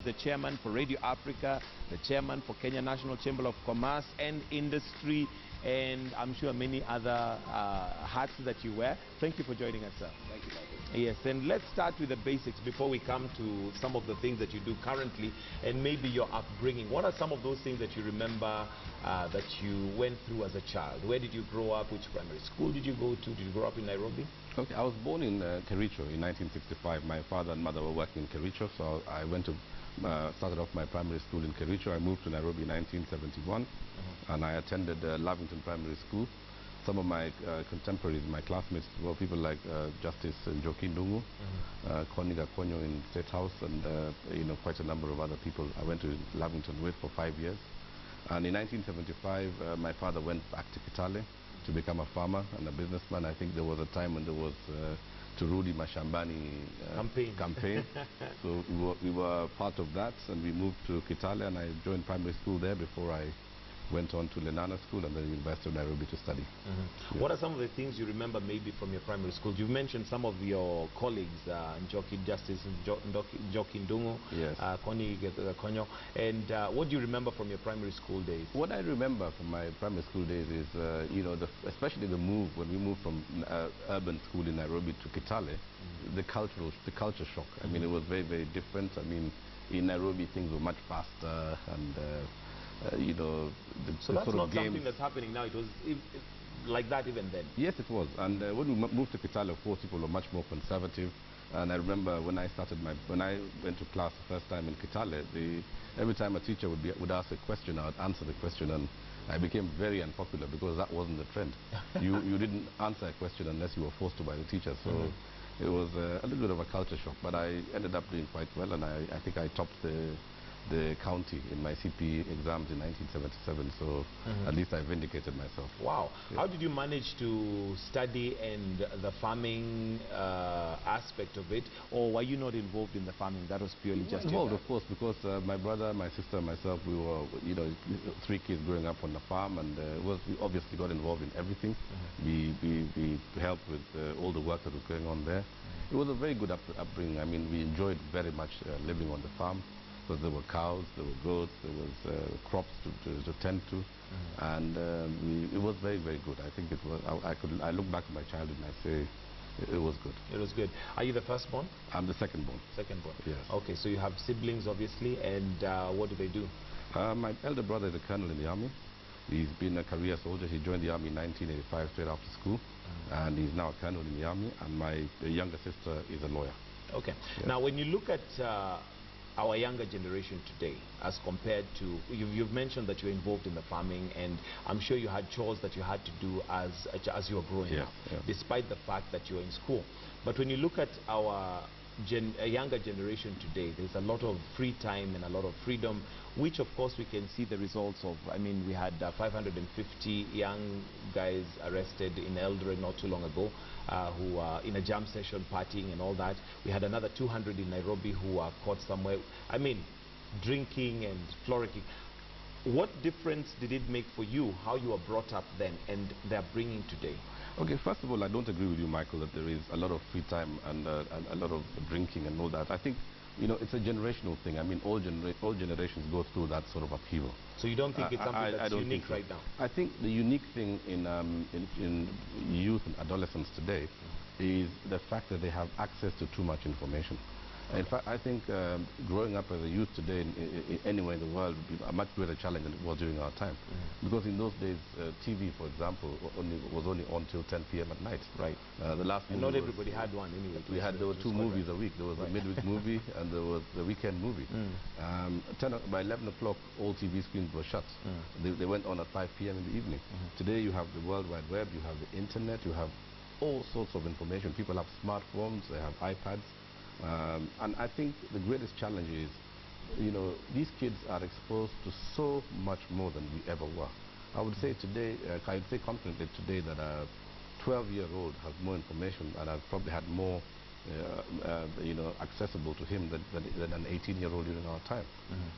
The chairman for Radio Africa, the chairman for Kenya National Chamber of Commerce and Industry, and I'm sure many other hats that you wear. Thank you for joining us, sir. Thank you, Michael. Yes, and let's start with the basics before we come to some of the things that you do currently and maybe your upbringing. What are some of those things that you remember that you went through as a child? Where did you grow up? Which primary school did you go to? Did you grow up in Nairobi? Okay, I was born in Kericho in 1965. My father and mother were working in Kericho, so I went to started off my primary school in Kericho. I moved to Nairobi in 1971, and I attended Lavington Primary School. Some of my contemporaries, my classmates, were people like Justice Njoki Ndungu, Koniga Konyo in State House, and quite a number of other people I went to Lavington with for 5 years. And in 1975, my father went back to Kitale to become a farmer and a businessman. I think there was a time when there was Turudi Mashambani campaign. So we were part of that, and we moved to Kitale, and I joined primary school there before I went on to Lenana School and then University of Nairobi to study. Yeah. What are some of the things you remember maybe from your primary school? You mentioned some of your colleagues, Njoki Justice, Njoki Ndungu, yes. Koni Konyo, and what do you remember from your primary school days? What I remember from my primary school days is, especially the move, when we moved from urban school in Nairobi to Kitale, the culture shock. I mean, it was very, very different. I mean, in Nairobi things were much faster, and so that's not something that's happening now. It was like that even then. Yes, it was. And when we moved to Kitale, of course, people were much more conservative. And I remember when I went to class the first time in Kitale, every time a teacher would ask a question, I would answer the question, and I became very unpopular because that wasn't the trend. You didn't answer a question unless you were forced to by the teacher. So it was a little bit of a culture shock. But I ended up doing quite well, and I think I topped the county in my CP exams in 1977, so at least I vindicated myself. Wow. Yeah. How did you manage to study and the farming aspect of it, or were you not involved in the farming? That was purely just involved, of course, because my brother, my sister, and myself, we were, 3 kids growing up on the farm, and we obviously got involved in everything. We helped with all the work that was going on there. It was a very good upbringing. I mean, we enjoyed very much living on the farm. Because there were cows, there were goats, there was crops to tend to, and it was very, very good. I think it was. I look back at my childhood and I say it was good. It was good. Are you the firstborn? I'm the second-born. Second-born. Yes. Okay, so you have siblings, obviously, and what do they do? My elder brother is a colonel in the army. He's been a career soldier. He joined the army in 1985, straight after school, and he's now a colonel in the army. And my younger sister is a lawyer. Okay. Yes. Now, when you look at our younger generation today, as compared to, you've mentioned that you're involved in the farming, and I'm sure you had chores that you had to do as you were growing up, despite the fact that you're in school. But when you look at our younger generation today, there's a lot of free time and a lot of freedom, which of course we can see the results of. I mean, we had 550 young guys arrested in Eldoret not too long ago, who are in a jam session partying and all that. We had another 200 in Nairobi who are caught somewhere, I mean, drinking and frolicking. What difference did it make for you, how you were brought up then and their bringing today? Okay, first of all, I don't agree with you, Michael, that there is a lot of free time and a lot of drinking and all that. I think, it's a generational thing. I mean, all generations go through that sort of upheaval. So you don't think it's something that's unique right now? I think the unique thing in youth and adolescents today is the fact that they have access to too much information. In fact, I think growing up as a youth today anywhere in the world would be a much greater challenge than it was during our time. Because in those days, TV, for example, was only on till 10 p.m. at night. Right. The last and not everybody had one anyway. There were 2 movies a week. There was a midweek movie and there was the weekend movie. By 11 o'clock, all TV screens were shut. They went on at 5 p.m. in the evening. Today you have the World Wide Web, you have the internet, you have all sorts of information. People have smartphones, they have iPads. And I think the greatest challenge is, these kids are exposed to so much more than we ever were. I would say today, I would say confidently today that a 12-year-old has more information and has probably had more, accessible to him than an 18-year-old during our time.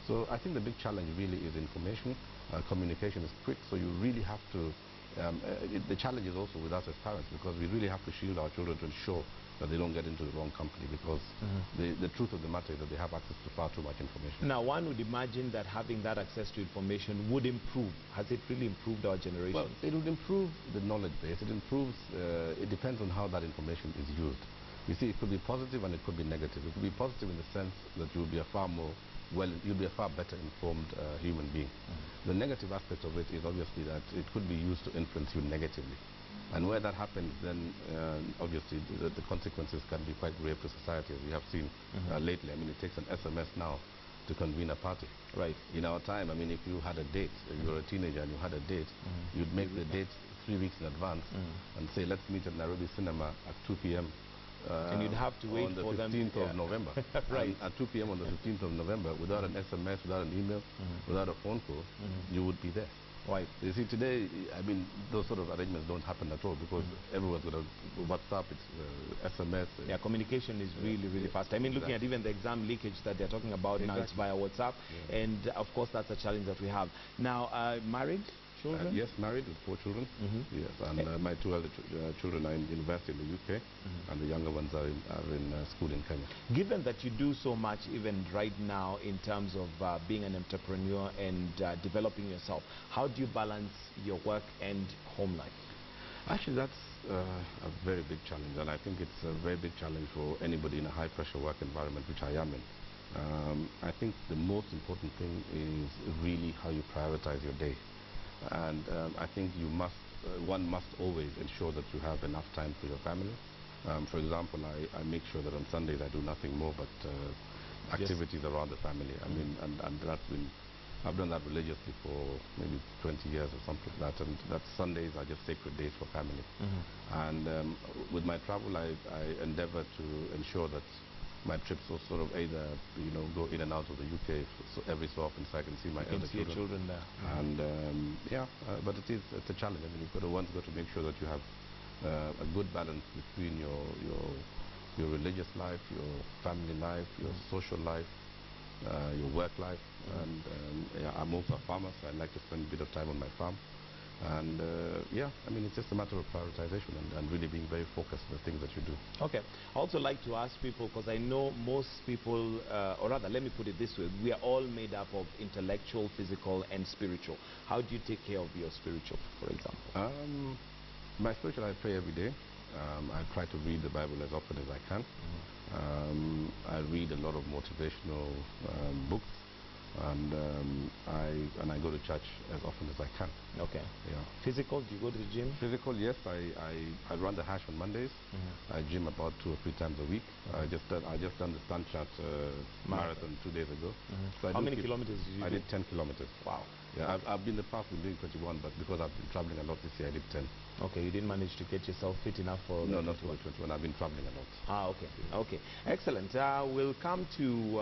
So I think the big challenge really is information. Communication is quick, so you really have to, the challenge is also with us as parents, because we really have to shield our children to ensure that they don't get into the wrong company, because the truth of the matter is that they have access to far too much information. Now, one would imagine that having that access to information would improve. Has it really improved our generation? Well, it would improve the knowledge base. It improves, it depends on how that information is used. You see, it could be positive and it could be negative. It could be positive in the sense that you'll be a far more, you'll be a far better informed human being. The negative aspect of it is obviously that it could be used to influence you negatively. And where that happens, then obviously the consequences can be quite grave to society, as we have seen lately. I mean, it takes an SMS now to convene a party. Right. In our time, I mean, if you had a date, if you were a teenager and you had a date, you'd make the date 3 weeks in advance and say, let's meet at Nairobi Cinema at 2 p.m. And you'd have to wait for them. On the 15th of November. Right. And at 2 p.m. on the 15th of November, without an SMS, without an email, without a phone call, you would be there. Right. You see, today, I mean, those sort of arrangements don't happen at all, because everyone's got a WhatsApp, it's SMS. Yeah, communication is really, really fast. I mean, looking at even the exam leakage that they're talking about now, it's via WhatsApp. And, of course, that's a challenge that we have. Now, married? Children? Yes, married with 4 children. Yes, and my 2 other children are in university in the UK, and the younger ones are in school in Kenya. Given that you do so much even right now in terms of being an entrepreneur and developing yourself, how do you balance your work and home life? Actually, that's a very big challenge, and I think it's a very big challenge for anybody in a high-pressure work environment, which I am in. I think the most important thing is really how you prioritize your day. And I think you must, one must always ensure that you have enough time for your family. For example, I make sure that on Sundays I do nothing more but activities around the family. I mean, and that's been, I've done that religiously for maybe 20 years or something like that. And that Sundays are just sacred days for family. And with my travel, I endeavor to ensure that my trips will sort of either, go in and out of the UK every so often, so I can see my elder children there. And but it's a challenge. I mean, one's got to make sure that you have a good balance between your religious life, your family life, your social life, your work life. And I'm also a farmer, so I like to spend a bit of time on my farm. And I mean, it's just a matter of prioritization and really being very focused on the things that you do. Okay. I also like to ask people, because I know most people, or rather, let me put it this way, we are all made up of intellectual, physical, and spiritual. How do you take care of your spiritual, for example? My spiritual, I pray every day. I try to read the Bible as often as I can. I read a lot of motivational books. And I go to church as often as I can. Okay. Yeah. Physical? Do you go to the gym? Physical, yes. I run the hash on Mondays. I gym about 2 or 3 times a week. I just done the Stanchart marathon 2 days ago. So how many kilometers did you do? I did 10 kilometers. Wow. Yeah, I've been in the past been doing 21, but because I've been traveling a lot this year, I did 10. Okay, you didn't manage to get yourself fit enough for... No, not for 21. I've been traveling a lot. Ah, okay. Okay. Excellent. We'll come to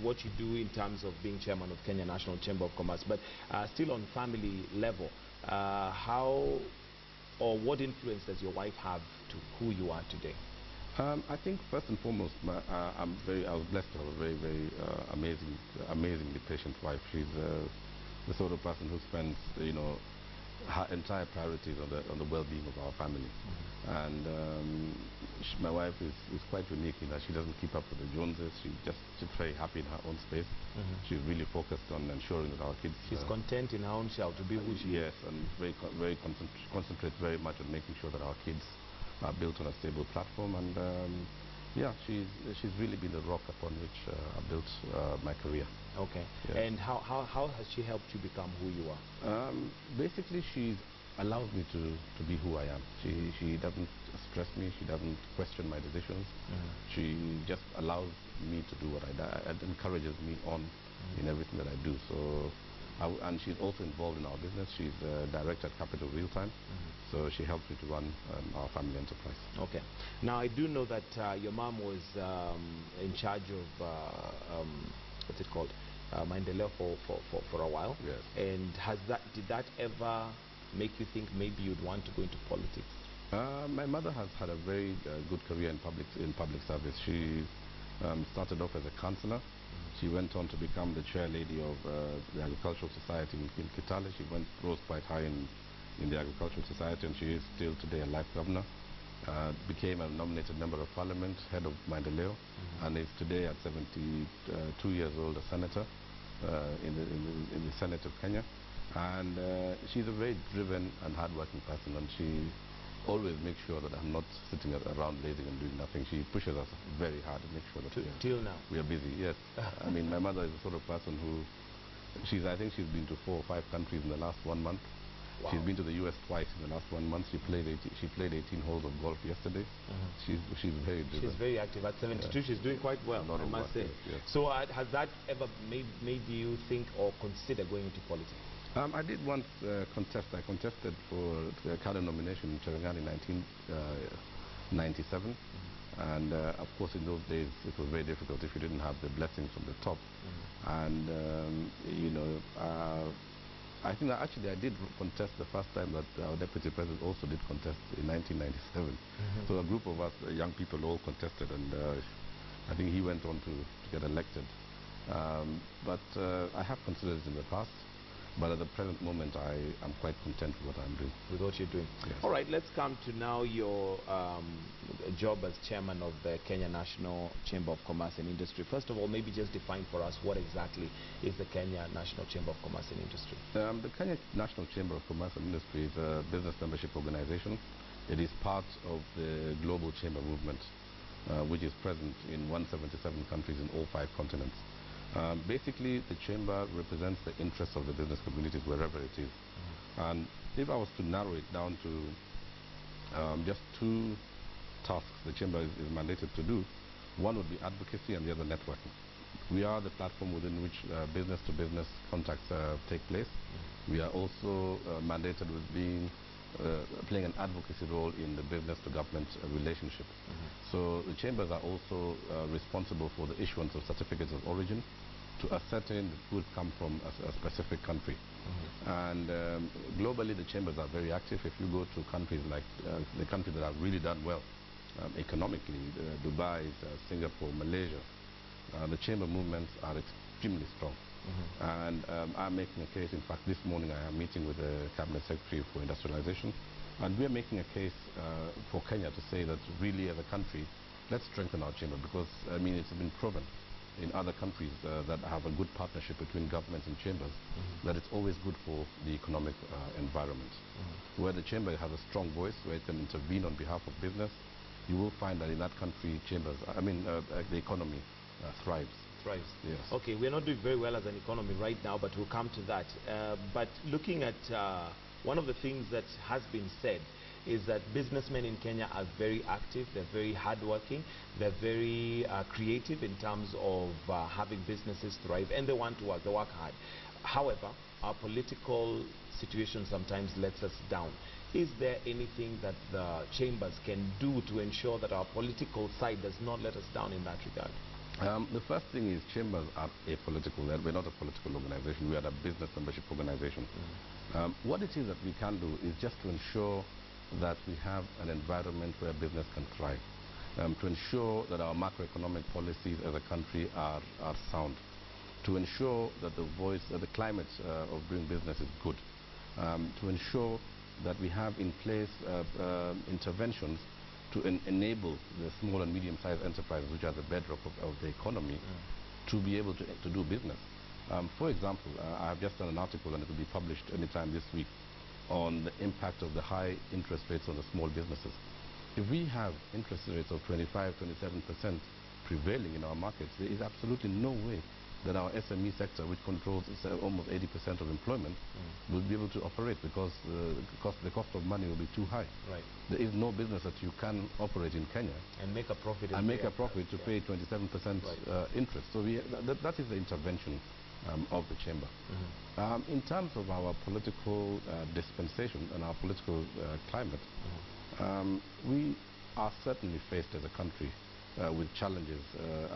what you do in terms of being chairman of Kenya National Chamber of Commerce, but still on family level, how or what influence does your wife have to who you are today? I think first and foremost, I was blessed to have a very, very amazingly patient wife. She's the sort of person who spends, her entire priorities on the well-being of our family. And my wife is quite unique in that she doesn't keep up with the Joneses. She's very happy in her own space. She's really focused on ensuring that our kids... She's content in her own shell to be who she is. Yes, and very concentrates very much on making sure that our kids are built on a stable platform. And she's really been the rock upon which I built my career. Okay. Yes. And how has she helped you become who you are? Basically, she allows me to be who I am. She doesn't stress me. She doesn't question my decisions. She just allows me to do what I do. It encourages me on in everything that I do. So, and she's also involved in our business. She's a director at Capital Real Time. So she helps me to run our family enterprise. Okay. Now, I do know that your mom was in charge of, what's it called, Maendeleo for a while. Yes. And did that ever make you think maybe you'd want to go into politics? My mother has had a very good career in public service. She started off as a councillor. She went on to become the chair lady of the Agricultural Society in Kitale. She rose quite high in the Agricultural Society, and she is still today a life governor. became a nominated member of parliament, head of Maendeleo, and is today at 72 years old, a senator in the Senate of Kenya. And she's a very driven and hardworking person, and she always makes sure that I'm not sitting around lazing and doing nothing. She pushes us very hard to make sure that till now we are busy. Yes. I mean, my mother is the sort of person who I think she's been to 4 or 5 countries in the last 1 month. Wow. She's been to the US twice in the last 1 month. She played 18 holes of golf yesterday. She's very driven. She's very active. At 72, she's doing quite well, I must say. Yes. So has that ever made you think or consider going into politics? I did once contest. I contested for the Kano nomination in Cherangani in 1997. And of course, in those days, it was very difficult if you didn't have the blessings from the top. And, you know, I think that actually I did contest the first time that our deputy president also did contest in 1997. So a group of us young people all contested, and I think he went on to get elected. But I have considered it in the past. But at the present moment, I am quite content with what I'm doing. With what you're doing. Yes. All right, let's come to now your job as chairman of the Kenya National Chamber of Commerce and Industry. First of all, maybe just define for us what exactly is the Kenya National Chamber of Commerce and Industry. The Kenya National Chamber of Commerce and Industry is a business membership organization. It is part of the global chamber movement, which is present in 177 countries in all 5 continents. Basically, the chamber represents the interests of the business communities wherever it is. And if I was to narrow it down to just 2 tasks the chamber is mandated to do, one would be advocacy and the other networking. We are the platform within which business-to-business contacts take place. We are also mandated with playing an advocacy role in the business-to-government relationship. So the chambers are also responsible for the issuance of certificates of origin to ascertain that goods come from a specific country. And globally, the chambers are very active. If you go to countries like the countries that have really done well economically, Dubai, Singapore, Malaysia, the chamber movements are extremely strong. And I'm making a case. In fact, this morning I am meeting with the Cabinet Secretary for Industrialization, and we're making a case for Kenya to say that really as a country, let's strengthen our chamber, because I mean it's been proven in other countries that have a good partnership between governments and chambers, that it's always good for the economic environment. Where the chamber has a strong voice, where it can intervene on behalf of business, you will find that in that country chambers, the economy thrives. Yes. Okay, we're not doing very well as an economy right now, but we'll come to that. But looking at one of the things that has been said is that businessmen in Kenya are very active, they're very hardworking, they're very creative in terms of having businesses thrive, and they want to work, they work hard. However, our political situation sometimes lets us down. Is there anything that the chambers can do to ensure that our political side does not let us down in that regard? The first thing is chambers are apolitical. We're not a political organization. We are a business membership organization. What it is that we can do is just to ensure that we have an environment where business can thrive, to ensure that our macroeconomic policies as a country are sound, to ensure that the climate of doing business is good, to ensure that we have in place interventions to enable the small and medium-sized enterprises, which are the bedrock of the economy, to be able to do business. For example, I have just done an article, and it will be published anytime this week, on the impact of the high interest rates on the small businesses. If we have interest rates of 25, 27% prevailing in our markets, there is absolutely no way that our SME sector, which controls almost 80% of employment, will be able to operate, because the cost of money will be too high. Right. There is no business that you can operate in Kenya and make a profit to pay 27% interest. So that is the intervention of the chamber. In terms of our political dispensation and our political climate, we are certainly faced as a country with challenges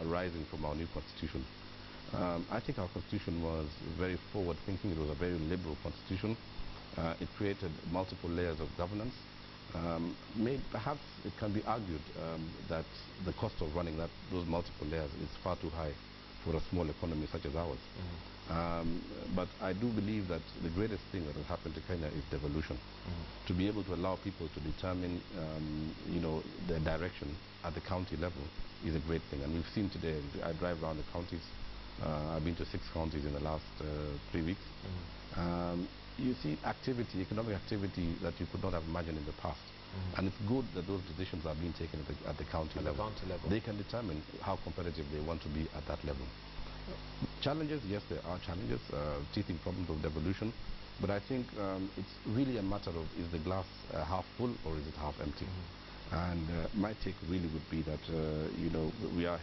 arising from our new constitution. I think our constitution was very forward-thinking. It was a very liberal constitution. It created multiple layers of governance. Perhaps it can be argued that the cost of running those multiple layers is far too high for a small economy such as ours. But I do believe that the greatest thing that has happened to Kenya is devolution. To be able to allow people to determine, their direction at the county level is a great thing. And we've seen today, I drive around the counties. I've been to 6 counties in the last 3 weeks. You see activity, economic activity that you could not have imagined in the past. And it's good that those decisions are being taken at the county level. They can determine how competitive they want to be at that level. Challenges, yes, there are challenges, teething problems of devolution, but I think it's really a matter of, is the glass half full or is it half empty? And my take really would be that, we are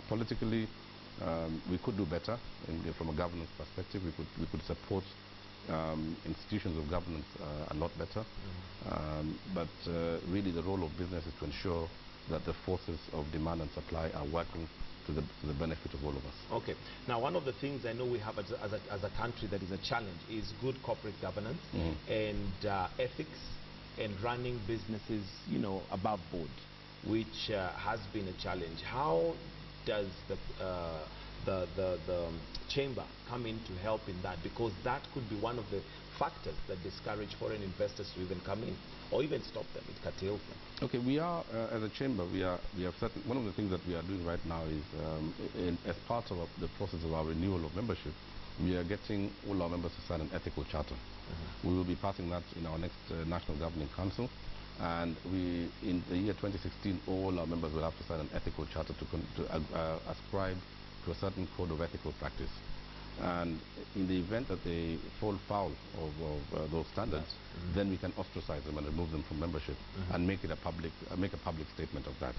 politically, we could do better from a governance perspective. We could support institutions of governance a lot better. But really the role of business is to ensure that the forces of demand and supply are working to the benefit of all of us. Okay. Now, one of the things I know we have as a country that is a challenge is good corporate governance and ethics and running businesses, above board, which has been a challenge. How does the chamber come in to help in that? Because that could be one of the factors that discourage foreign investors to even come in or even stop them. It curtails them. Okay, we are as a chamber, we have certain, one of the things that we are doing right now is as part of the process of our renewal of membership, we are getting all our members to sign an ethical charter. We will be passing that in our next National Governing Council, and in the year 2016 all our members will have to sign an ethical charter to ascribe to a certain code of ethical practice. And in the event that they fall foul of those standards, then we can ostracize them and remove them from membership and make a public statement of that.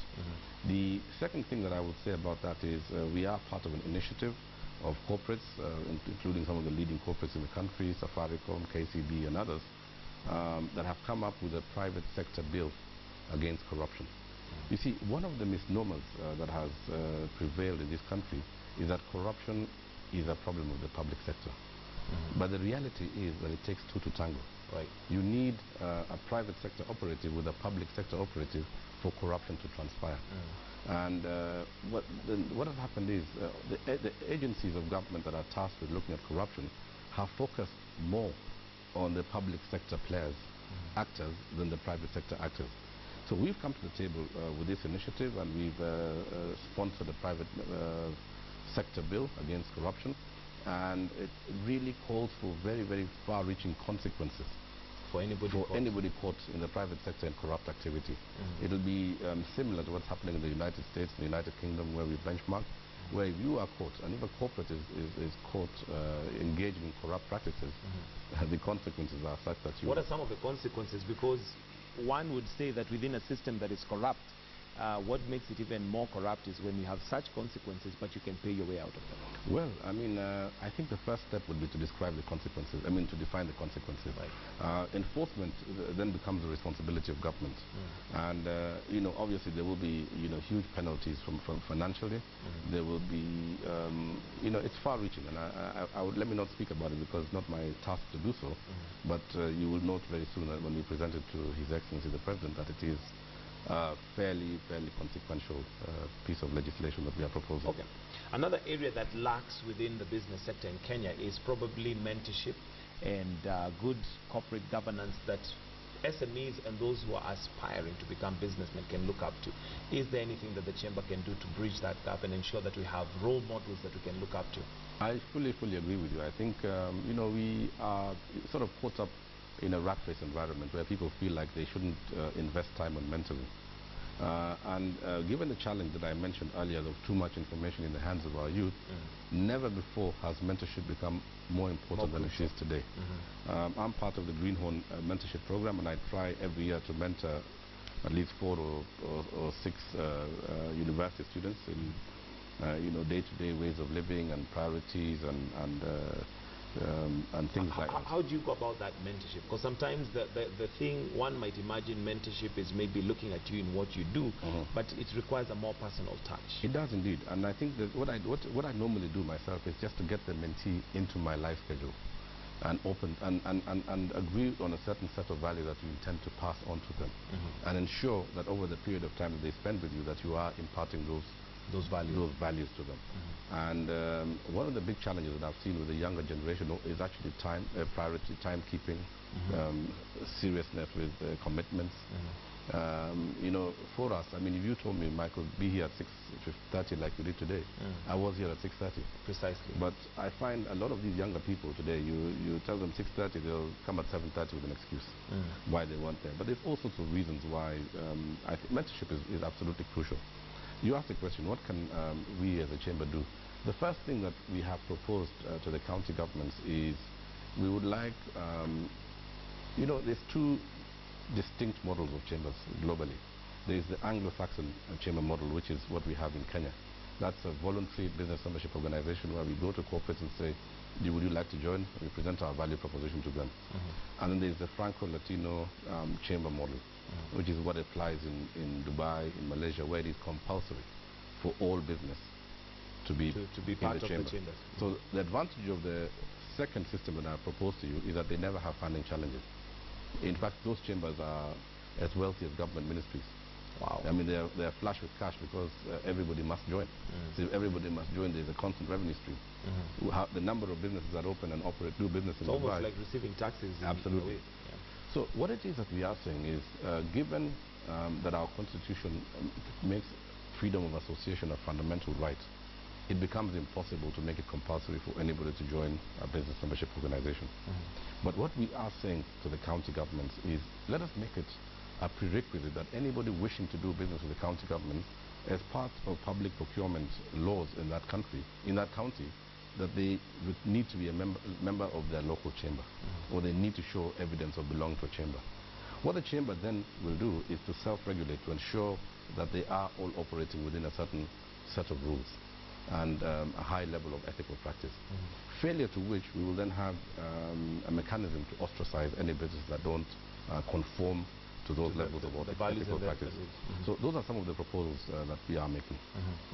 The second thing that I would say about that is we are part of an initiative of corporates, including some of the leading corporates in the country, Safaricom, KCB and others, that have come up with a private sector bill against corruption. You see, one of the misnomers that has prevailed in this country is that corruption is a problem of the public sector. But the reality is that it takes two to tango. Right. You need a private sector operative with a public sector operative for corruption to transpire. And what has happened is the agencies of government that are tasked with looking at corruption have focused more on the public sector players, actors, than the private sector actors. So we've come to the table with this initiative, and we've sponsored a private sector bill against corruption, and it really calls for very, very far-reaching consequences for anybody caught in the private sector in corrupt activity. It'll be similar to what's happening in the United States, the United Kingdom, where we benchmark, where if you are caught, and if a corporate is caught engaging in corrupt practices, the consequences are such that you... What are some of the consequences? Because one would say that within a system that is corrupt, what makes it even more corrupt is when you have such consequences, but you can pay your way out of them. Well, I mean, I think the first step would be to describe the consequences, to define the consequences. Right. Enforcement then becomes the responsibility of government. And, obviously there will be, huge penalties from financially. There will be, it's far-reaching, and let me not speak about it because it's not my task to do so, but you will note very soon that when we present it to His Excellency the President that it is fairly consequential piece of legislation that we are proposing. Okay. Another area that lacks within the business sector in Kenya is probably mentorship and good corporate governance that SMEs and those who are aspiring to become businessmen can look up to. Is there anything that the chamber can do to bridge that gap and ensure that we have role models that we can look up to? I fully agree with you. I think, we are sort of caught up in a rat race environment where people feel like they shouldn't invest time on mentoring. Given the challenge that I mentioned earlier of too much information in the hands of our youth, never before has mentorship become more important than it is today. I'm part of the Greenhorn mentorship program, and I try every year to mentor at least 4 or 6 university students in day-to-day ways of living and priorities and things like that. How do you go about that mentorship? Because sometimes the thing one might imagine mentorship is maybe looking at you in what you do, but it requires a more personal touch. It does indeed, and I think that what I normally do myself is just to get the mentee into my life schedule and open and agree on a certain set of values that you intend to pass on to them, and ensure that over the period of time that they spend with you that you are imparting those those values to them. And one of the big challenges that I've seen with the younger generation is actually time, priority, timekeeping, seriousness with commitments. You know, for us, I mean, if you told me, Michael, be here at 6:30 like you did today, I was here at 6:30. Precisely. But I find a lot of these younger people today, you tell them 6:30, they'll come at 7:30 with an excuse why they weren't there. But there's all sorts of reasons why I think mentorship is absolutely crucial. You asked the question, what can we as a chamber do? The first thing that we have proposed to the county governments is we would like, you know, there's two distinct models of chambers globally. There is the Anglo-Saxon chamber model, which is what we have in Kenya. That's a voluntary business membership organization where we go to corporates and say, would you like to join? We present our value proposition to them. And then there's the Franco-Latino chamber model, which is what applies in Dubai, in Malaysia, where it is compulsory for all business to be part of the chamber. So the advantage of the second system that I propose to you is that they never have funding challenges. In fact, those chambers are as wealthy as government ministries. Wow. I mean, they're flush with cash because everybody must join. So if everybody must join, there's a constant revenue stream. The number of businesses that open and do business in Dubai. It's almost like receiving taxes. Absolutely. So what it is that we are saying is, given that our constitution makes freedom of association a fundamental right, it becomes impossible to make it compulsory for anybody to join a business membership organization. But what we are saying to the county governments is, let us make it a prerequisite that anybody wishing to do business with the county government, as part of public procurement laws in that country, in that county, that they would need to be a member of their local chamber, or they need to show evidence of belonging to a chamber. What the chamber then will do is to self-regulate, to ensure that they are all operating within a certain set of rules and a high level of ethical practice. Failure to which we will then have a mechanism to ostracize any business that don't conform to those levels of ethical practice. So those are some of the proposals that we are making.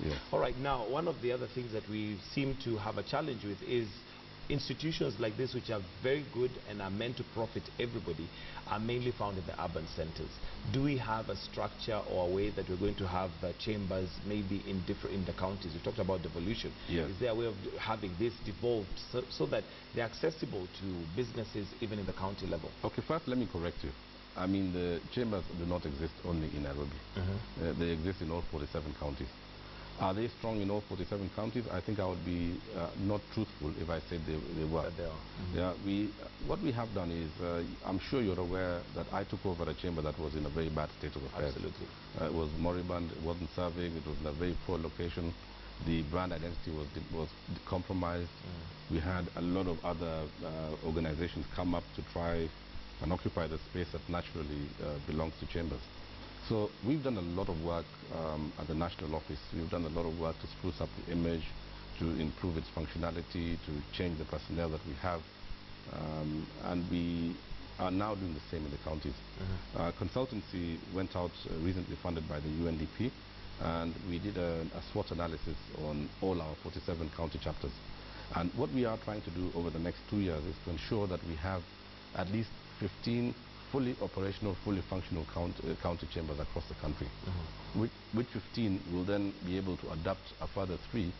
Yes. All right, now one of the other things that we seem to have a challenge with is institutions like this, which are very good and are meant to profit everybody, are mainly found in the urban centers. Do we have a structure or a way that we're going to have chambers maybe in the counties? You talked about devolution. Yes. Is there a way of having this devolved so that they're accessible to businesses even in the county level? Okay, first let me correct you. I mean, the chambers do not exist only in Nairobi. They exist in all 47 counties. Are they strong in all 47 counties? I think I would be not truthful if I said they were. That they are. Yeah, what we have done is, I'm sure you're aware that I took over a chamber that was in a very bad state of affairs. Absolutely. It was moribund, it wasn't serving, it was in a very poor location. The brand identity was compromised. We had a lot of other organizations come up to try and occupy the space that naturally belongs to chambers. So we've done a lot of work at the national office. We've done a lot of work to spruce up the image, to improve its functionality, to change the personnel that we have. And we are now doing the same in the counties. Consultancy went out recently funded by the UNDP, and we did a SWOT analysis on all our 47 county chapters. And what we are trying to do over the next 2 years is to ensure that we have at least 15 fully operational, fully functional county chambers across the country. With 15, we'll then be able to adapt a further 3,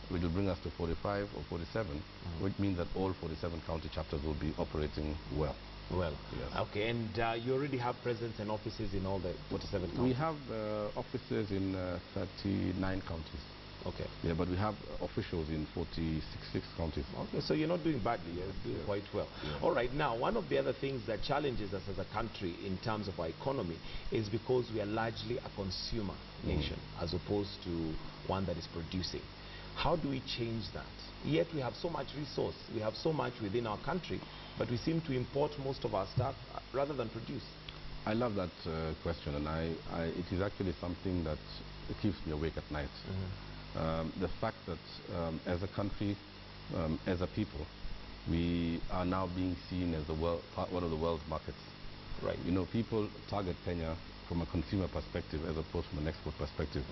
which will bring us to 45 or 47, which means that all 47 county chapters will be operating well. Well, yes. Okay, and you already have presence and offices in all the 47 counties? We have offices in 39 counties. Okay. Yeah, but we have officials in 46 counties. Okay, so you're not doing badly, you're doing quite well. Yeah. All right, now, one of the other things that challenges us as a country in terms of our economy is because we are largely a consumer nation as opposed to one that is producing. How do we change that? Yet we have so much resource, we have so much within our country, but we seem to import most of our stuff rather than produce. I love that question, and it is actually something that keeps me awake at night. The fact that as a country, as a people, we are now being seen as one of the world's markets. Right. You know, people target Kenya from a consumer perspective as opposed from an export perspective.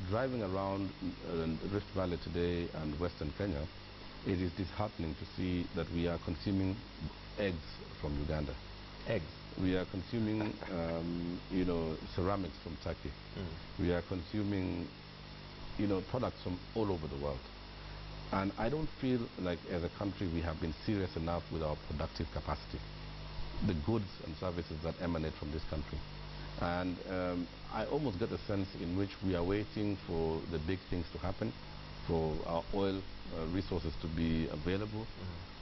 Driving around Rift Valley today and Western Kenya, it is disheartening to see that we are consuming eggs from Uganda. Eggs? We are consuming, ceramics from Turkey. We are consuming products from all over the world. And I don't feel like as a country we have been serious enough with our productive capacity, the goods and services that emanate from this country. And I almost get a sense in which we are waiting for the big things to happen, for our oil resources to be available,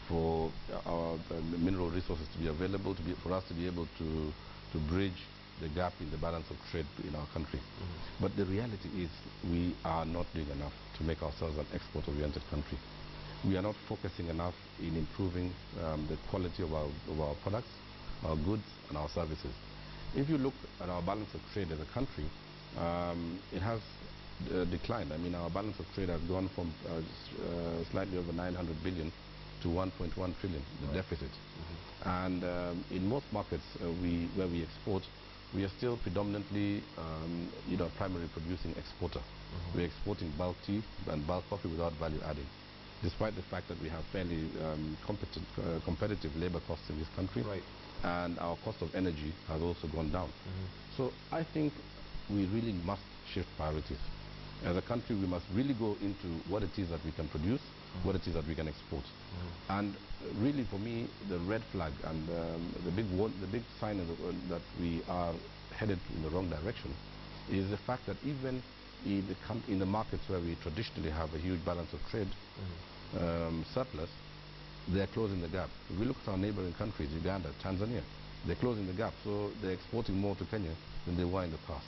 for our mineral resources to be available, for us to be able to bridge the gap in the balance of trade in our country. But the reality is we are not doing enough to make ourselves an export-oriented country. We are not focusing enough in improving the quality of our products, our goods, and our services. If you look at our balance of trade as a country, it has declined. I mean, our balance of trade has gone from slightly over 900 billion to 1.1 trillion, the deficit. And in most markets where we export, we are still predominantly primary producing exporter. We're exporting bulk tea and bulk coffee without value adding, despite the fact that we have fairly competitive labor costs in this country. Right. And our cost of energy has also gone down. So I think we really must shift priorities. As a country, we must really go into what it is that we can produce, what it is that we can export. And really, for me, the red flag and the big sign that we are headed in the wrong direction is the fact that even in the markets where we traditionally have a huge balance of trade surplus, they're closing the gap. If we look at our neighboring countries, Uganda, Tanzania, they're closing the gap. So they're exporting more to Kenya than they were in the past.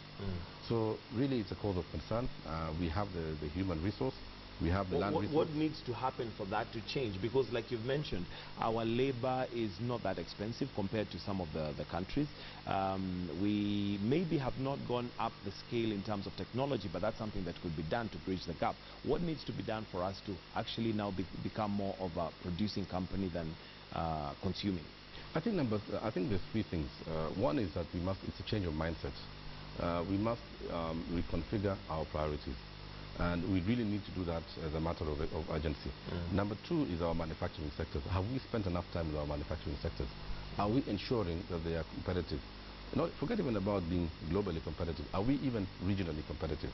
So really it's a cause of concern. We have the human resource. We have the land resource. What needs to happen for that to change? Because like you've mentioned, our labor is not that expensive compared to some of the countries. We maybe have not gone up the scale in terms of technology, but that's something that could be done to bridge the gap. What needs to be done for us to actually now become more of a producing company than consuming? I think there's three things. One is that it's a change of mindset. We must reconfigure our priorities. And we really need to do that as a matter of urgency. Number two is our manufacturing sectors. Have we spent enough time with our manufacturing sectors? Are we ensuring that they are competitive? Forget even about being globally competitive. Are we even regionally competitive?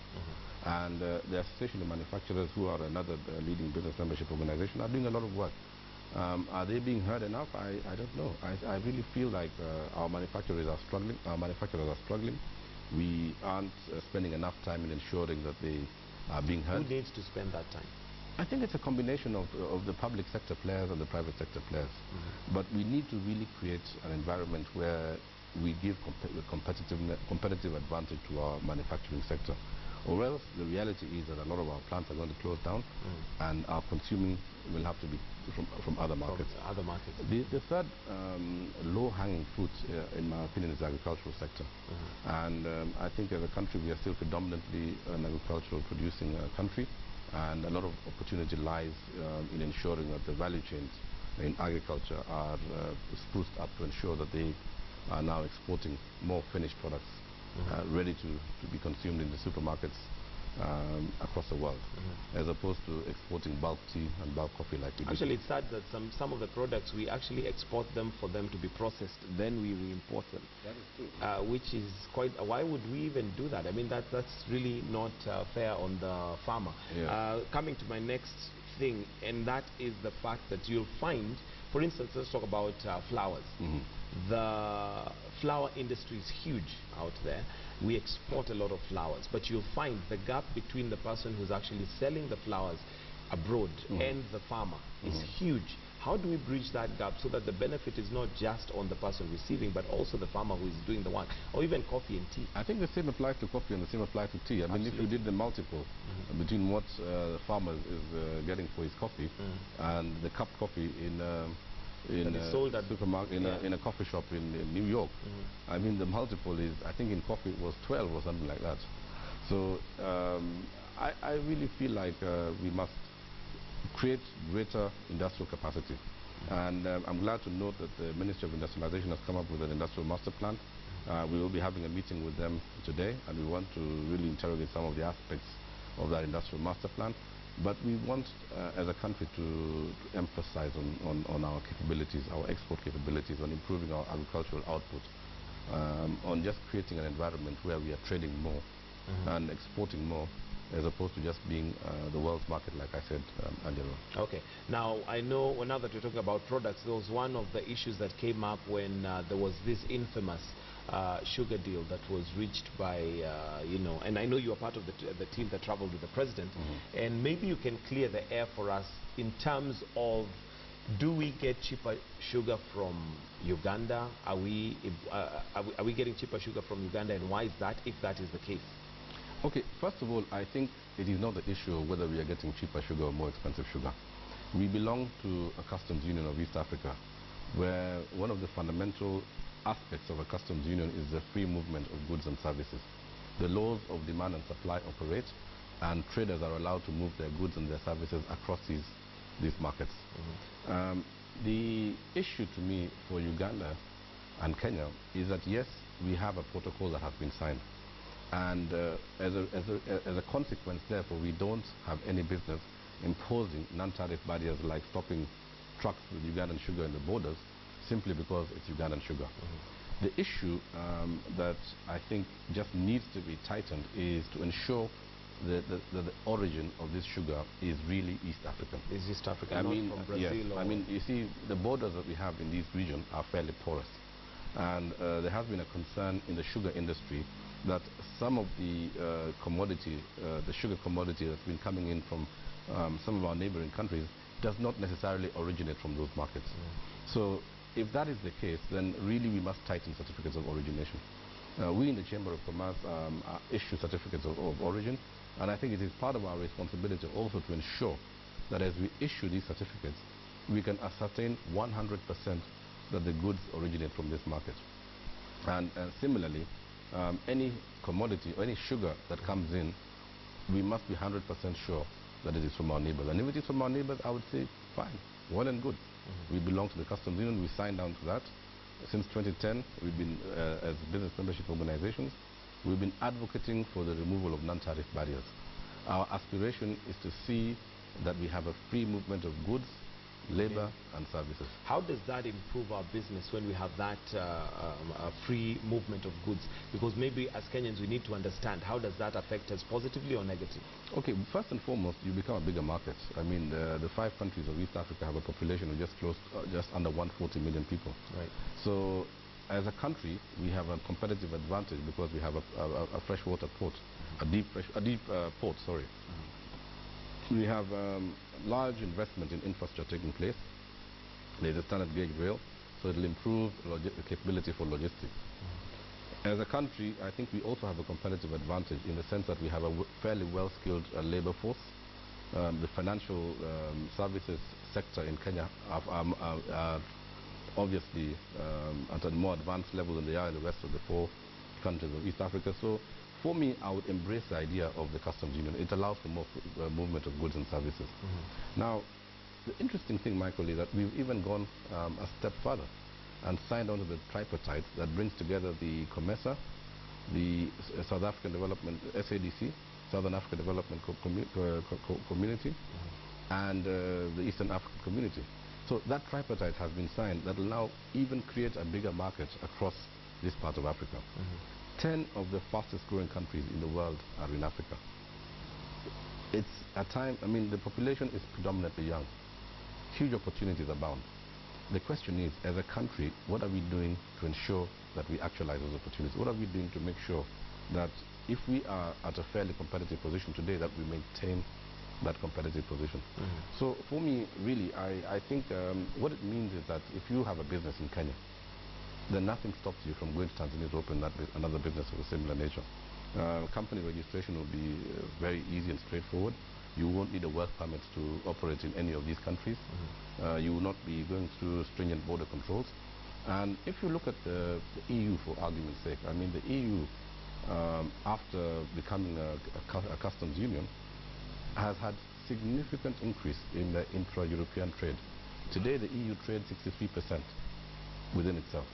And the Association of Manufacturers, who are another leading business membership organization, are doing a lot of work. Are they being heard enough? I don't know. I really feel like our manufacturers are struggling. We aren't spending enough time in ensuring that they are being heard. Who needs to spend that time? I think it's a combination of the public sector players and the private sector players. But we need to really create an environment where we give competitive advantage to our manufacturing sector. Or else the reality is that a lot of our plants are going to close down and our consuming will have to be from other markets. The third low-hanging fruit, in my opinion, is the agricultural sector. And I think as a country we are still predominantly an agricultural producing country, and a lot of opportunity lies in ensuring that the value chains in agriculture are spruced up to ensure that they are now exporting more finished products ready to be consumed in the supermarkets across the world, as opposed to exporting bulk tea and bulk coffee like we do. Actually, it's sad that some of the products we actually export them for them to be processed, then we re-import them. That is true. Which is quite, why would we even do that? I mean, that's really not fair on the farmer. Yeah. Coming to my next thing, and that is the fact that you'll find, for instance, let's talk about flowers. The flower industry is huge out there. We export a lot of flowers, but you'll find the gap between the person who's actually selling the flowers abroad and the farmer is huge. How do we bridge that gap so that the benefit is not just on the person receiving, but also the farmer who is doing the work, or even coffee and tea? I think the same applies to coffee and the same applies to tea. I mean, if you did the multiple between what the farmer is getting for his coffee and the cup coffee in a supermarket, in a coffee shop in New York, I mean, the multiple is, I think in coffee it was 12 or something like that. So I really feel like we must create greater industrial capacity. And I'm glad to note that the Ministry of Industrialization has come up with an industrial master plan. We will be having a meeting with them today, and we want to really interrogate some of the aspects of that industrial master plan. But we want, as a country, to emphasize on our capabilities, our export capabilities, on improving our agricultural output, on just creating an environment where we are trading more and exporting more, as opposed to just being the world's market, like I said earlier on. Okay. Now, I know now that you're talking about products, there was one of the issues that came up when there was this infamous sugar deal that was reached by, you know, and I know you are part of the team that traveled with the president, and maybe you can clear the air for us in terms of, do we get cheaper sugar from Uganda? Are we getting cheaper sugar from Uganda, and why is that, if that is the case? Okay, first of all, I think it is not the issue of whether we are getting cheaper sugar or more expensive sugar. We belong to a customs union of East Africa, where one of the fundamental aspects of a customs union is the free movement of goods and services. The laws of demand and supply operate, and traders are allowed to move their goods and their services across these markets. The issue to me for Uganda and Kenya is that, yes, we have a protocol that has been signed, and as a consequence, therefore, we don't have any business imposing non-tariff barriers like stopping trucks with Ugandan sugar in the borders simply because it's Ugandan sugar. The issue that I think just needs to be tightened is to ensure that the origin of this sugar is really East African. Is East African, not from Brazil? Yes. Or... I mean, you see, the borders that we have in this region are fairly porous. And there has been a concern in the sugar industry that some of the commodity, the sugar commodity that's been coming in from some of our neighboring countries does not necessarily originate from those markets. So if that is the case, then really we must tighten certificates of origination. We in the Chamber of Commerce issue certificates of origin, and I think it is part of our responsibility also to ensure that as we issue these certificates, we can ascertain 100% that the goods originate from this market. And similarly, any commodity or any sugar that comes in, we must be 100% sure that it is from our neighbors. And if it is from our neighbors, I would say, fine, well and good. We belong to the customs union, we signed down to that. Since 2010, we've been, as business membership organizations, we've been advocating for the removal of non-tariff barriers. Our aspiration is to see that we have a free movement of goods, labor and services. How does that improve our business when we have that free movement of goods? Because maybe as Kenyans we need to understand, how does that affect us positively or negatively? Okay, first and foremost, you become a bigger market. I mean, the 5 countries of East Africa have a population of just under 140 million people. Right. So as a country, we have a competitive advantage because we have a freshwater port, a deep port, sorry. We have large investment in infrastructure taking place. There's a standard gauge rail, so it will improve capability for logistics. As a country, I think we also have a competitive advantage in the sense that we have a fairly well-skilled labor force. The financial services sector in Kenya are obviously at a more advanced level than they are in the rest of the 4 countries of East Africa. So for me, I would embrace the idea of the customs union. It allows for more movement of goods and services. Now, the interesting thing, Michael, is that we've even gone a step further and signed on to the tripartite that brings together the COMESA, the South African Development, SADC, Southern African Development Community, and the Eastern African Community. So that tripartite has been signed that will now even create a bigger market across this part of Africa. 10 of the fastest growing countries in the world are in Africa. It's a time, I mean, the population is predominantly young. Huge opportunities abound. The question is, as a country, what are we doing to ensure that we actualize those opportunities? What are we doing to make sure that if we are at a fairly competitive position today, that we maintain that competitive position? So for me, really, I think what it means is that if you have a business in Kenya, then nothing stops you from going to Tanzania to open another business of a similar nature. Company registration will be very easy and straightforward. You won't need a work permit to operate in any of these countries. You will not be going through stringent border controls. And if you look at the EU, for argument's sake, I mean, the EU, after becoming a customs union, has had significant increase in the intra-European trade. Today, the EU trades 63% within itself.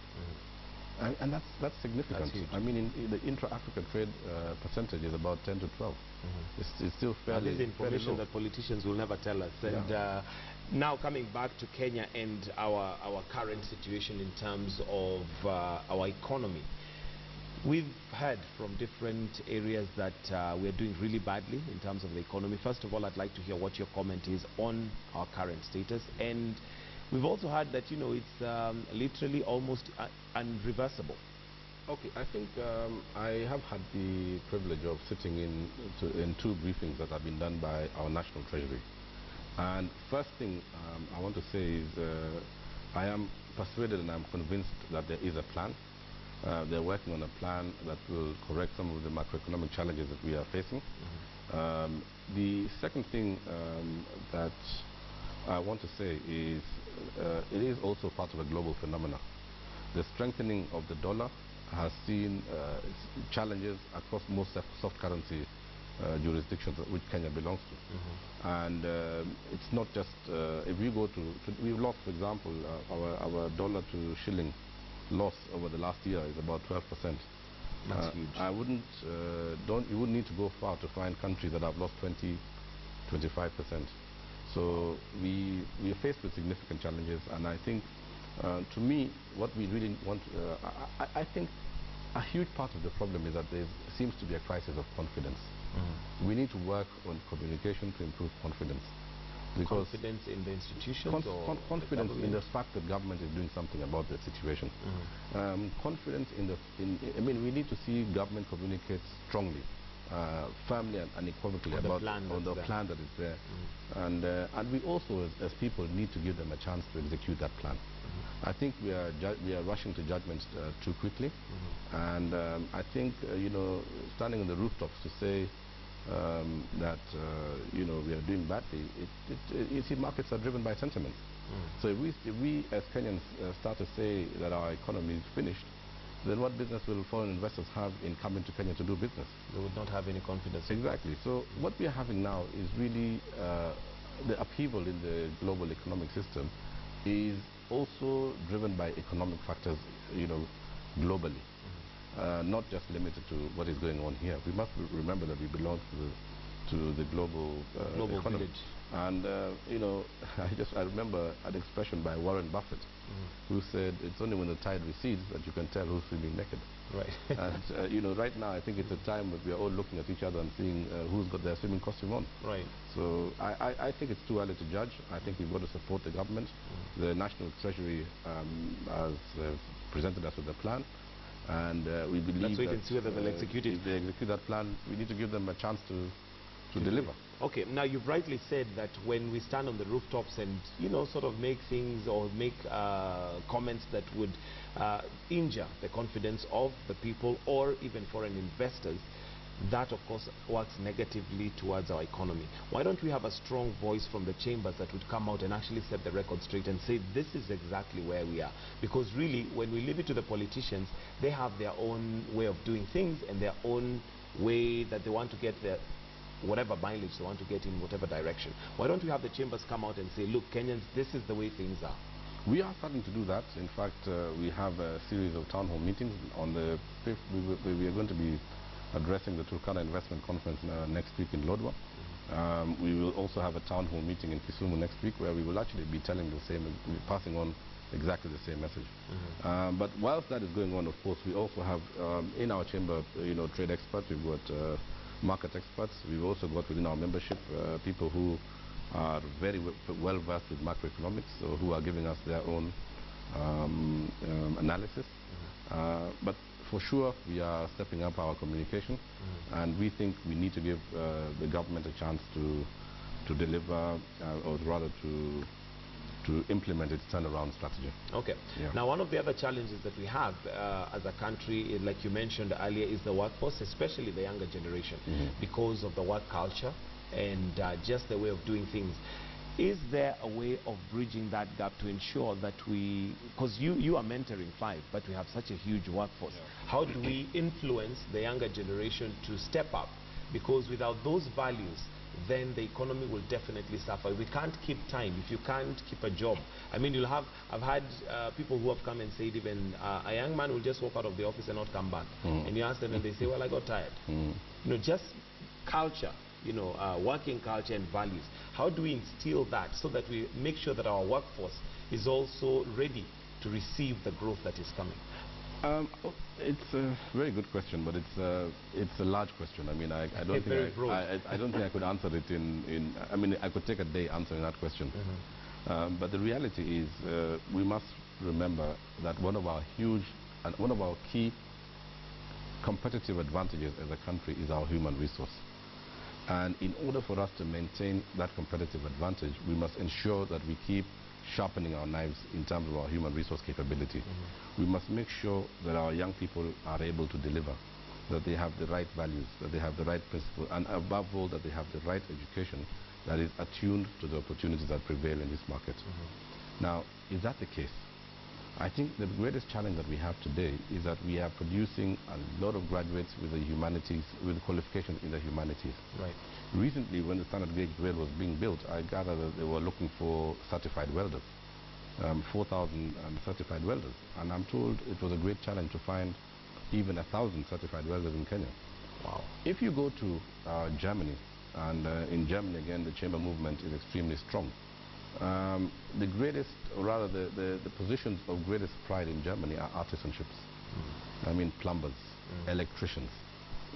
And that's significant. That's I mean, in the intra-Africa trade percentage is about 10 to 12. It's still fairly, this is information that politicians will never tell us. And now coming back to Kenya and our current situation in terms of our economy, We've heard from different areas that we're doing really badly in terms of the economy. First of all, I'd like to hear what your comment is on our current status. And we've also heard that, you know, it's literally almost unreversible. Okay, I think I have had the privilege of sitting in two briefings that have been done by our National Treasury. And first thing I want to say is I am persuaded and I'm convinced that there is a plan. They're working on a plan that will correct some of the macroeconomic challenges that we are facing. The second thing that I want to say is it is also part of a global phenomenon. The strengthening of the dollar has seen challenges across most soft currency jurisdictions which Kenya belongs to. And it's not just, if you go to we've lost, for example, our dollar to shilling loss over the last year is about 12%. That's huge. I wouldn't, you wouldn't need to go far to find countries that have lost 20, 25%. So we are faced with significant challenges, and I think, to me, what we really want, I think a huge part of the problem is that there seems to be a crisis of confidence. We need to work on communication to improve confidence. Because confidence in the institutions confidence in the fact that government is doing something about the situation. Confidence I mean, we need to see government communicate strongly, firmly and unequivocally about the plan that is there. And we also, as people, need to give them a chance to execute that plan. I think we are rushing to judgments too quickly. And I think, you know, standing on the rooftops to say that you know, we are doing badly. You see, markets are driven by sentiment. So if we as Kenyans start to say that our economy is finished, then what business will foreign investors have in coming to Kenya to do business? They would not have any confidence. Exactly. So what we are having now is really the upheaval in the global economic system is also driven by economic factors, you know, globally. Not just limited to what is going on here. We must remember that we belong to the global economy. Village. And you know, I remember an expression by Warren Buffett, who said, "It's only when the tide recedes that you can tell who's swimming naked." Right. And you know, right now I think it's a time that we are all looking at each other and seeing who's got their swimming costume on. Right. So I think it's too early to judge. I think we've got to support the government. The National Treasury has presented us with a plan. And we believe let's wait and see whether they'll execute it. If they execute that plan, we need to give them a chance to deliver. Okay, now you've rightly said that when we stand on the rooftops and, you know, sort of make things or make comments that would injure the confidence of the people or even foreign investors, that of course works negatively towards our economy. Why don't we have a strong voice from the chambers that would come out and actually set the record straight and say this is exactly where we are? Because really, when we leave it to the politicians, they have their own way of doing things and their own way that they want to get their whatever mileage they want to get in whatever direction. Why don't we have the chambers come out and say, look, Kenyans, this is the way things are? We are starting to do that. In fact, we have a series of town hall meetings. On the 5th, we are going to be addressing the Turkana Investment Conference next week in Lodwar. We will also have a town hall meeting in Kisumu next week where we will actually be telling the same, passing on exactly the same message. But whilst that is going on, of course, we also have in our chamber, you know, trade experts. We've got market experts. We've also got within our membership people who are very well versed with macroeconomics, so who are giving us their own analysis. But for sure, we are stepping up our communication, and we think we need to give the government a chance to deliver, or rather to implement its turnaround strategy. Okay. Yeah. Now, one of the other challenges that we have as a country, like you mentioned earlier, is the workforce, especially the younger generation, because of the work culture and just the way of doing things. Is there a way of bridging that gap to ensure that we, because you are mentoring 5, but we have such a huge workforce. How do we influence the younger generation to step up? Because without those values, then the economy will definitely suffer. We can't keep time. If you can't keep a job, I mean, I've had people who have come and said even a young man will just walk out of the office and not come back. And you ask them and they say, well, I got tired. You know, just culture, you know, working culture and values. How do we instill that so that we make sure that our workforce is also ready to receive the growth that is coming? It's a very good question, but it's a large question. I mean, I don't think I don't think I could answer it in. I mean, I could take a day answering that question. But the reality is, we must remember that one of our key competitive advantages as a country is our human resource. And in order for us to maintain that competitive advantage, we must ensure that we keep sharpening our knives in terms of our human resource capability. We must make sure that our young people are able to deliver, that they have the right values, that they have the right principles, and above all, that they have the right education that is attuned to the opportunities that prevail in this market. Now, is that the case? I think the greatest challenge that we have today is that we are producing a lot of graduates with the humanities, with qualifications in the humanities. Right. Recently, when the standard gauge rail was being built, I gather that they were looking for certified welders, 4,000 certified welders. And I'm told it was a great challenge to find even 1,000 certified welders in Kenya. Wow. If you go to Germany, and in Germany again, the chamber movement is extremely strong. The greatest, or rather the positions of greatest pride in Germany are artisans-ships. I mean plumbers, electricians,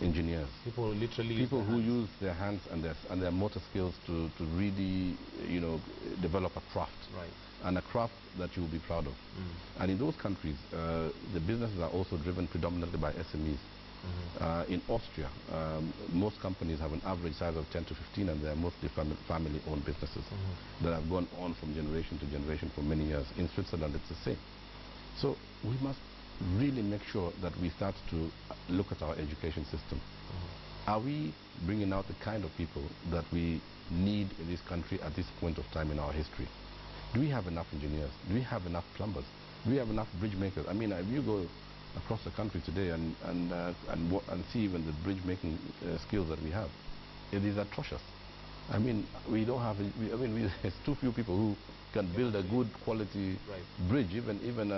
engineers. People literally who use their hands and their motor skills to really, you know, develop a craft. Right. And a craft that you will be proud of. And in those countries, the businesses are also driven predominantly by SMEs. In Austria, most companies have an average size of 10 to 15, and they are mostly family-owned businesses that have gone on from generation to generation for many years. In Switzerland, it's the same. So we must really make sure that we start to look at our education system. Are we bringing out the kind of people that we need in this country at this point of time in our history? Do we have enough engineers? Do we have enough plumbers? Do we have enough bridge makers? I mean, if you go across the country today and see even the bridge making skills that we have, it is atrocious. I mean, we don't have. There's too few people who can build a good quality bridge, even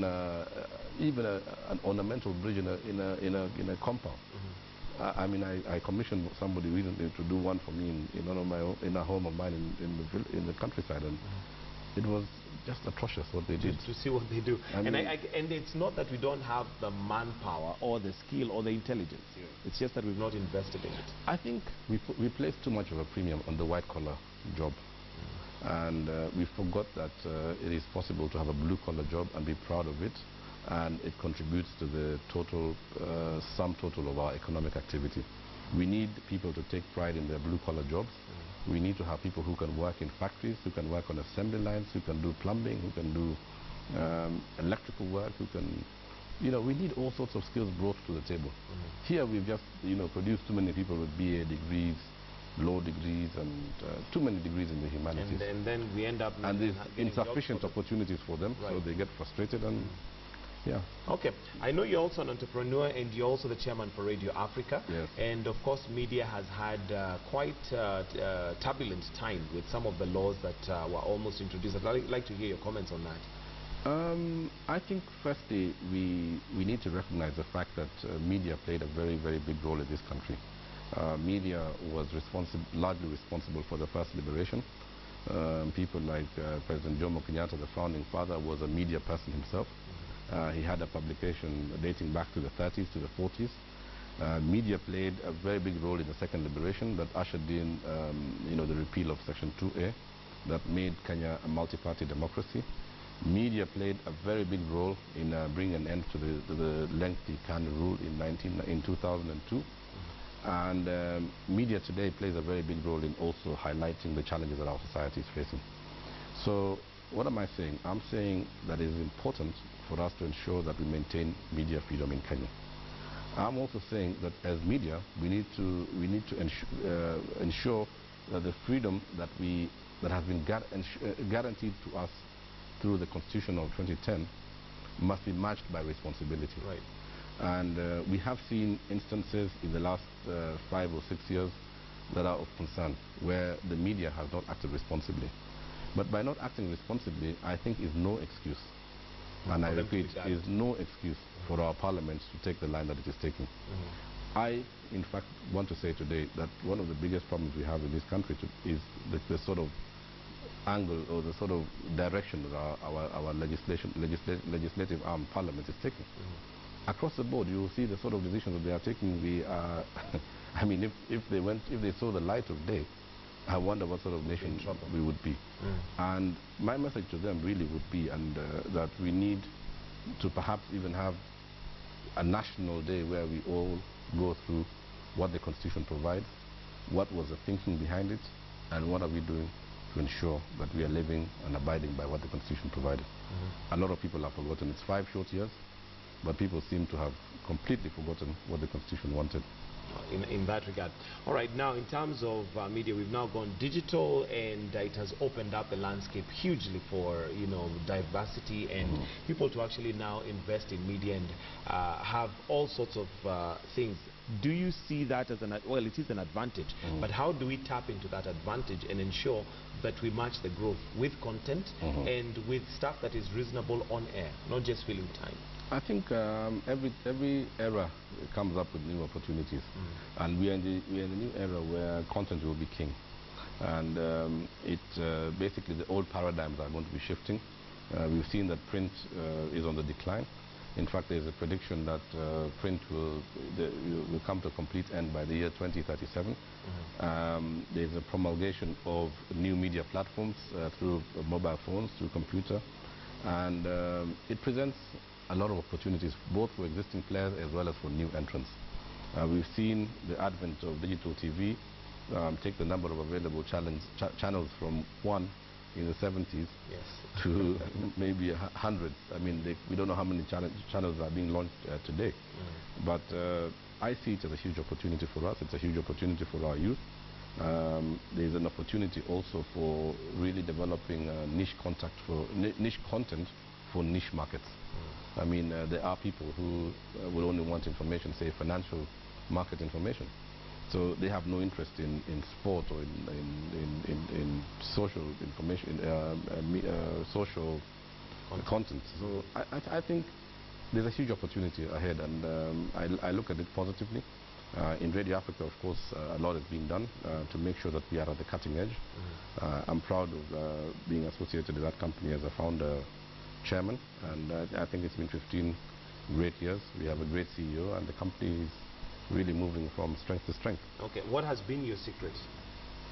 an ornamental bridge in a compound. I mean, I commissioned somebody recently to do one for me in a home of mine in the countryside, and it was just atrocious what they did. To see what they do. And it's not that we don't have the manpower or the skill or the intelligence. It's just that we've not invested in it. I think we place too much of a premium on the white-collar job. And we forgot that it is possible to have a blue-collar job and be proud of it. And it contributes to the total, sum total of our economic activity. We need people to take pride in their blue-collar jobs. We need to have people who can work in factories, who can work on assembly lines, who can do plumbing, who can do electrical work, who can, you know, we need all sorts of skills brought to the table. Here we've just, you know, produced too many people with BA degrees, law degrees, and too many degrees in the humanities. And then we end up... And there's insufficient opportunities for them, so they get frustrated and... Yeah. Okay. I know you're also an entrepreneur, and you're also the chairman for Radio Africa. Yes. And of course, media has had quite turbulent time with some of the laws that were almost introduced. I'd like to hear your comments on that. I think firstly, we need to recognize the fact that media played a very, very big role in this country. Media was largely responsible for the first liberation. People like President Jomo Kenyatta, the founding father, was a media person himself. He had a publication dating back to the 30s, to the 40s. Media played a very big role in the second liberation that ushered in, you know, the repeal of Section 2A that made Kenya a multi-party democracy. Media played a very big role in bringing an end to the lengthy Kanu rule in 2002. And media today plays a very big role in also highlighting the challenges that our society is facing. So what am I saying? I'm saying that it is important for us to ensure that we maintain media freedom in Kenya. I'm also saying that as media, we need to ensure that the freedom that has been guaranteed to us through the Constitution of 2010 must be matched by responsibility. Right. And we have seen instances in the last 5 or 6 years that are of concern, where the media has not acted responsibly. But by not acting responsibly, I think is no excuse. And I repeat, is no excuse for our parliament to take the line that it is taking. I, in fact, want to say today that one of the biggest problems we have in this country is the sort of angle or the sort of direction that our legislative arm parliament is taking. Across the board, you will see the sort of decisions that they are taking. We are, I mean, if they saw the light of day, I wonder what sort of nation we would be. And my message to them really would be, that we need to perhaps even have a national day where we all go through what the Constitution provides, what was the thinking behind it, and what are we doing to ensure that we are living and abiding by what the Constitution provided. A lot of people have forgotten. It's 5 short years, but people seem to have completely forgotten what the Constitution wanted. In that regard. All right, now in terms of media, we've now gone digital, and it has opened up the landscape hugely for, you know, diversity and people to actually now invest in media and have all sorts of things. Do you see that as well, it is an advantage, but how do we tap into that advantage and ensure that we match the growth with content and with stuff that is reasonable on air, not just filling time? I think every era comes up with new opportunities, and we are in the new era where content will be king, and basically the old paradigms are going to be shifting. We've seen that print is on the decline. In fact, there's a prediction that print will come to a complete end by the year 2037. There's a promulgation of new media platforms through mobile phones, through computer, and it presents a lot of opportunities, both for existing players as well as for new entrants. We've seen the advent of digital TV take the number of available channels from 1 in the 70s to maybe 100. I mean, we don't know how many channels are being launched today. But I see it as a huge opportunity for us. It's a huge opportunity for our youth. There's an opportunity also for really developing niche content for niche markets. I mean, there are people who will only want information, say financial market information. So they have no interest in sport or in social information, social content. So I think there's a huge opportunity ahead, and I look at it positively. In Radio Africa, of course, a lot is being done to make sure that we are at the cutting edge. I'm proud of being associated with that company as a founder chairman, and I think it's been 15 great years. We have a great CEO, and the company is really moving from strength to strength. Okay, what has been your secret?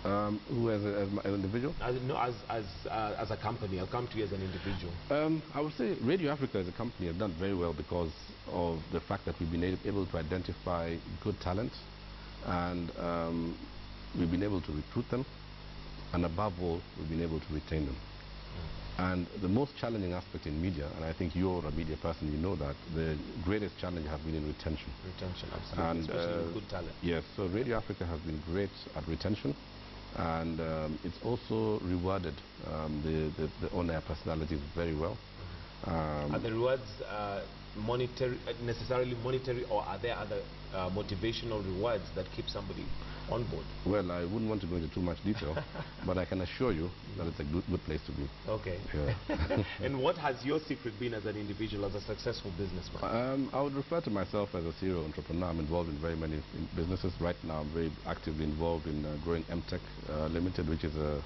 Who as an individual? As a company. I'll come to you as an individual. I would say Radio Africa as a company has done very well because of the fact that we've been able to identify good talent, and we've been able to recruit them, and above all, we've been able to retain them. And the most challenging aspect in media, and I think you're a media person, you know that, the greatest challenge has been in retention. Retention, absolutely, and, especially with good talent. Yes, so Radio Africa has been great at retention, and it's also rewarded the on-air personalities very well. Are the rewards necessarily monetary, or are there other motivational rewards that keep somebody on board? Well, I wouldn't want to go into too much detail, but I can assure you that it's a good place to be. Okay. Yeah. And what has your secret been as an individual, as a successful businessman? I would refer to myself as a serial entrepreneur. I'm involved in very many businesses. Right now, I'm very actively involved in growing MTech Limited, which is a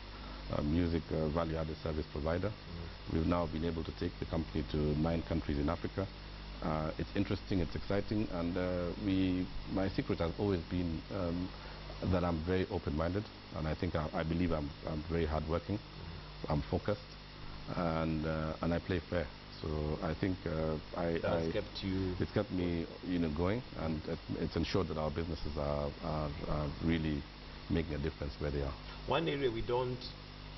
music value-added service provider. We've now been able to take the company to 9 countries in Africa. It's interesting, it's exciting, and my secret has always been that I'm very open-minded, and I think I believe I'm very hardworking. I'm focused, and I play fair. So I think it's kept me, going, and it's ensured that our businesses are really making a difference where they are. One area we don't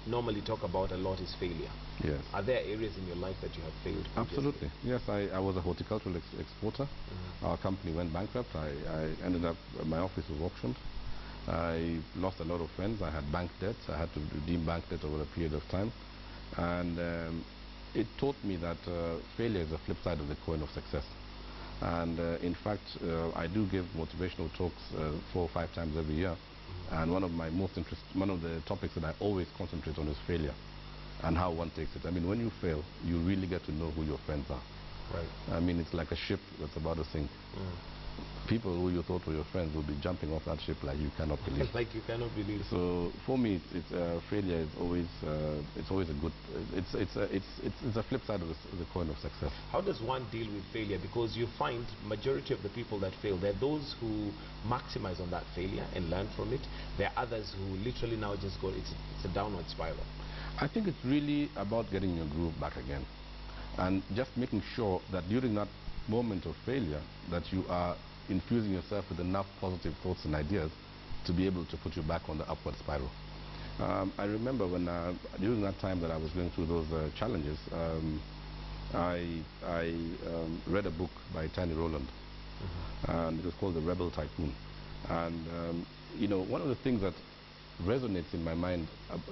normally talk about a lot is failure. Yes. Are there areas in your life that you have failed? Absolutely. Yes, I was a horticultural exporter. Our company went bankrupt. I ended up, my office was auctioned. I lost a lot of friends. I had bank debts. I had to redeem bank debt over a period of time. And it taught me that failure is the flip side of the coin of success. And in fact, I do give motivational talks 4 or 5 times every year. And one of the topics that I always concentrate on is failure and how one takes it. I mean, when you fail, you really get to know who your friends are. Right. I mean, it's like a ship that's about to sink. people who you thought were your friends will be jumping off that ship like you cannot believe. Like you cannot believe. So for me, failure is always a good. It's a flip side of the coin of success. How does one deal with failure? Because you find majority of the people that fail, there are those who maximize on that failure and learn from it. There are others who literally now just go. It's a downward spiral. I think it's really about getting your groove back again, and just making sure that during that moment of failure that you are infusing yourself with enough positive thoughts and ideas to be able to put you back on the upward spiral. I remember when during that time that I was going through those challenges, I read a book by Tiny Rowland, and it was called The Rebel Tycoon. And you know, one of the things that resonates in my mind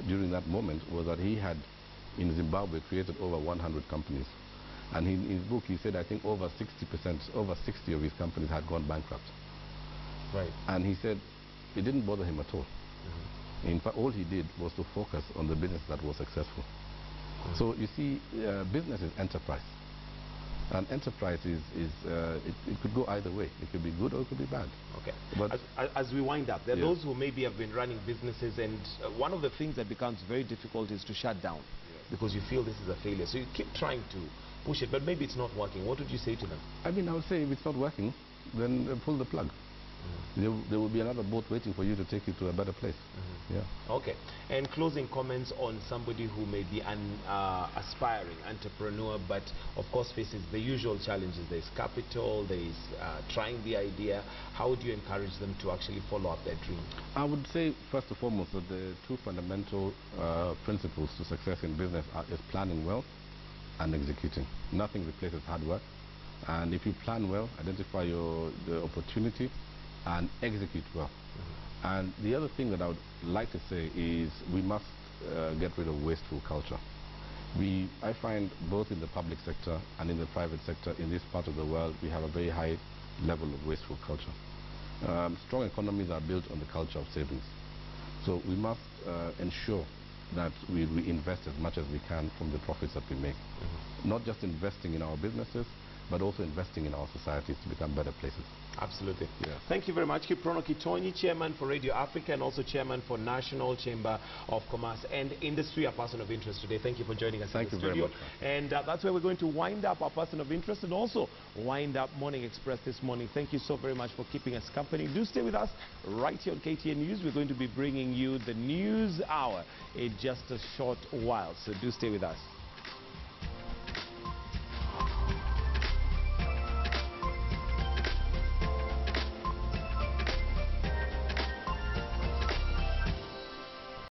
during that moment was that he had in Zimbabwe created over 100 companies. And in his book, he said, I think over 60 of his companies had gone bankrupt. Right. And he said it didn't bother him at all. In fact, all he did was to focus on the business that was successful. So you see, business is enterprise. And enterprise it could go either way. It could be good or it could be bad. Okay. But as we wind up, there are those who maybe have been running businesses, and one of the things that becomes very difficult is to shut down because you feel this is a failure. So you keep trying to push it, but maybe it's not working. What would you say to them? I mean, I would say if it's not working, then pull the plug. There will be another boat waiting for you to take you to a better place. Yeah. Okay. And closing comments on somebody who may be an aspiring entrepreneur, but of course faces the usual challenges. There's capital, there's trying the idea. How would you encourage them to actually follow up their dream? I would say first and foremost that the two fundamental principles to success in business is planning well and executing. Nothing replaces hard work. And if you plan well, identify the opportunity and execute well. And the other thing that I would like to say is we must get rid of wasteful culture. I find both in the public sector and in the private sector in this part of the world, we have a very high level of wasteful culture. Strong economies are built on the culture of savings. So we must ensure that we invest as much as we can from the profits that we make. Not just investing in our businesses, but also investing in our societies to become better places. Absolutely. Yeah. Thank you very much, Kiprono Kittony, Chairman for Radio Africa and also Chairman for National Chamber of Commerce and Industry, a person of interest today. Thank you for joining us in the studio. Thank you very much. And that's where we're going to wind up our person of interest and also wind up Morning Express this morning. Thank you so very much for keeping us company. Do stay with us right here on KTN News. We're going to be bringing you the news hour in just a short while, so do stay with us.